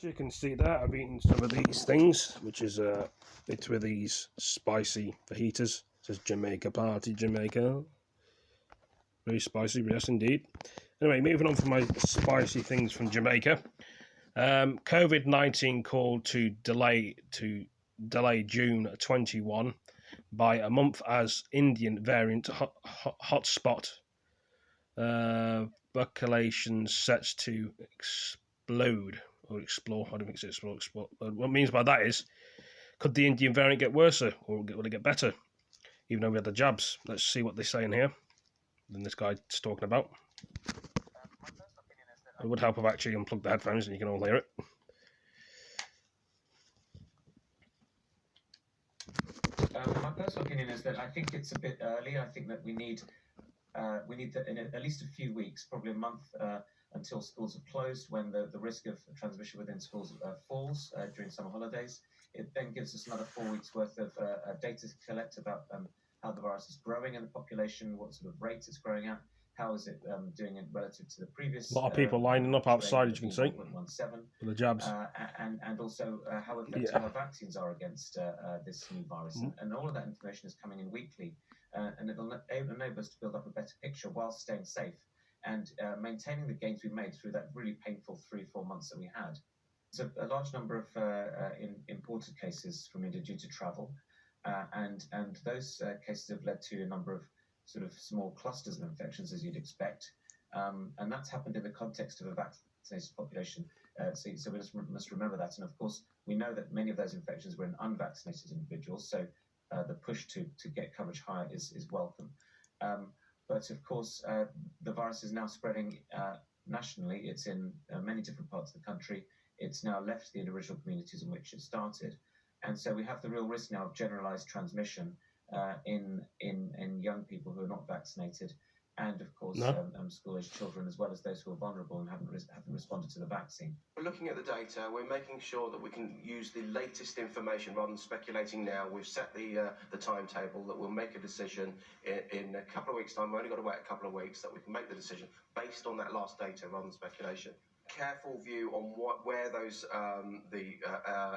As you can see there, I've eaten some of these things, which is it's with these spicy fajitas. It says Jamaica Party, Jamaica. Very spicy, yes indeed. Anyway, moving on from my spicy things from Jamaica. COVID-19 called to delay June 21 by a month as Indian variant hotspot populations sets to explode or explore. I don't think it's explode. What it means by that is, could the Indian variant get worse or will it get better? Even though we had the jabs. Let's see what they say in here. Then this guy's talking about. It would help if I actually unplug the headphones and you can all hear it. My personal opinion is that I think it's a bit early. I think that we need in at least a few weeks, probably a month, until schools are closed, when the risk of transmission within schools falls during summer holidays. It then gives us another 4 weeks worth of data to collect about how the virus is growing in the population, what sort of rate it's growing at, how is it doing it relative to the previous. A lot of people lining up outside, as you can see, for the jabs. And also how effective our vaccines are against this new virus. And all of that information is coming in weekly. And it'll enable us to build up a better picture while staying safe and maintaining the gains we made through that really painful 3-4 months that we had. So a large number of imported cases from India due to travel, and those cases have led to a number of sort of small clusters of infections, as you'd expect, and that's happened in the context of a vaccinated population. So we must remember that, and of course we know that many of those infections were in unvaccinated individuals. So the push to get coverage higher is welcome. But of course, the virus is now spreading nationally. It's in many different parts of the country. It's now left the original communities in which it started. And so we have the real risk now of generalized transmission in young people who are not vaccinated, and of course school-aged children, as well as those who are vulnerable and haven't responded to the vaccine. We're looking at the data. We're making sure that we can use the latest information rather than speculating now. We've set the timetable that we'll make a decision in a couple of weeks' time. We've only got to wait a couple of weeks that we can make the decision based on that last data rather than speculation. Careful view on where those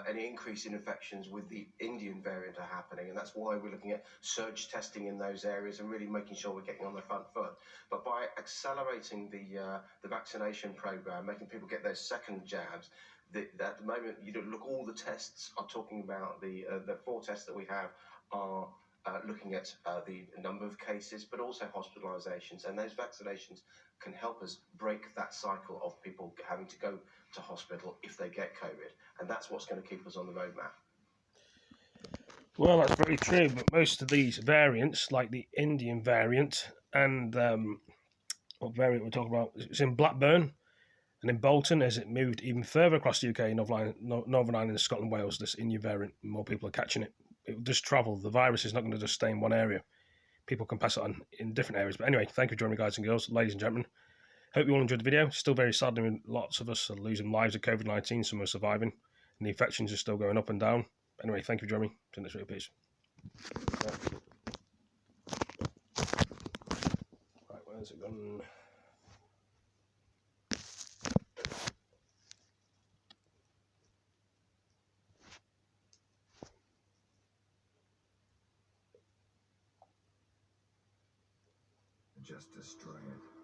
any increase in infections with the Indian variant are happening, and that's why we're looking at surge testing in those areas and really making sure we're getting on the front foot. But by accelerating the vaccination program, making people get those second jabs, at the moment you don't look, all the tests are talking about the 4 tests that we have are looking at the number of cases, but also hospitalizations, and those vaccinations can help us break that cycle of people having to go to hospital if they get COVID, and that's what's going to keep us on the roadmap. Well, that's very true, but most of these variants, like the Indian variant and what variant we're talking about, it's in Blackburn and in Bolton. As it moved even further across the UK, Northern Ireland, Scotland, Wales, this Indian variant, more people are catching it. It will just travel. The virus is not going to just stay in one area. People can pass it on in different areas. But anyway, thank you for joining me, guys and girls, ladies and gentlemen. Hope you all enjoyed the video. Still very sad. I mean, lots of us are losing lives of COVID-19. Some are surviving. And the infections are still going up and down. Anyway, thank you for joining me. See you next video. Peace. Right, where's it gone? Just destroy it.